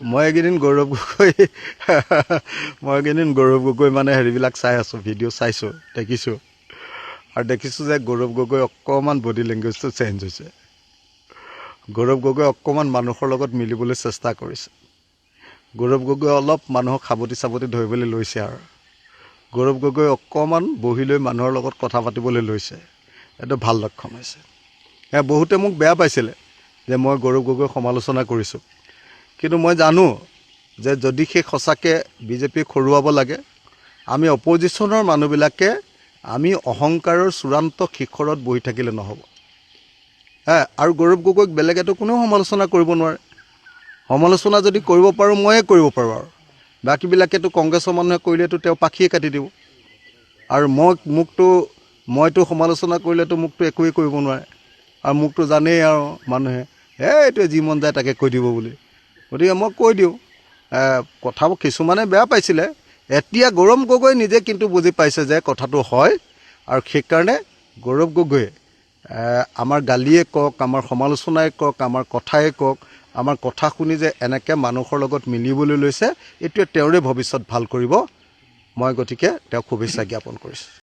মই এইকেইদিন গৌৰৱ গগৈ মানে হেৰিবিলাক চাই আছোঁ, ভিডিঅ' চাইছোঁ, দেখিছোঁ। আৰু দেখিছোঁ যে গৌৰৱ গগৈ অকণমান বডি লেংগুৱেজটো চেঞ্জ হৈছে। গৌৰৱ গগৈ অকণমান মানুহৰ লগত মিলিবলৈ চেষ্টা কৰিছে। গৌৰৱ গগৈ অলপ মানুহক সাৱটি ধৰিবলৈ লৈছে আৰু গৌৰৱ গগৈ অকণমান বহি লৈ মানুহৰ লগত কথা পাতিবলৈ লৈছে। এইটো ভাল লক্ষণ হৈছে। বহুতে মোক বেয়া পাইছিলে যে মই গৌৰৱ গগৈৰ সমালোচনা কৰিছোঁ, কিন্তু মই জানো যে যদি সেই সঁচাকৈ বিজেপিক হৰুৱাব লাগে, আমি অপজিশ্যনৰ মানুহবিলাকে আমি অহংকাৰৰ চূড়ান্ত শিখৰত বহি থাকিলে নহ'ব। আৰু গৌৰৱ গগৈক বেলেগেতো কোনেও সমালোচনা কৰিব নোৱাৰে। সমালোচনা যদি কৰিব পাৰোঁ, ময়ে কৰিব পাৰোঁ। আৰু বাকীবিলাকেতো কংগ্ৰেছৰ মানুহে কৰিলেতো তেওঁ পাখিয়ে কাটি দিব। আৰু মইতো সমালোচনা কৰিলেতো মোকতো একোৱেই কৰিব নোৱাৰে। আৰু মোকতো জানেই আৰু মানুহে এইটোৱে যি মন যায় তাকে কৈ দিব বুলি। গতিকে মই কৈ দিওঁ। কথাবোৰ কিছুমানে বেয়া পাইছিলে, এতিয়া গৌৰৱ গগৈ নিজে কিন্তু বুজি পাইছে যে কথাটো হয়। আৰু সেইকাৰণে গৌৰৱ গগৈয়ে আমাৰ গালিয়ে কওক, আমাৰ সমালোচনাই কওক, আমাৰ কথাই কওক, আমাৰ কথা শুনি যে এনেকৈ মানুহৰ লগত মিলিবলৈ লৈছে, এইটোৱে তেওঁৰে ভৱিষ্যত ভাল কৰিব। মই গতিকে তেওঁক শুভেচ্ছা জ্ঞাপন কৰিছোঁ।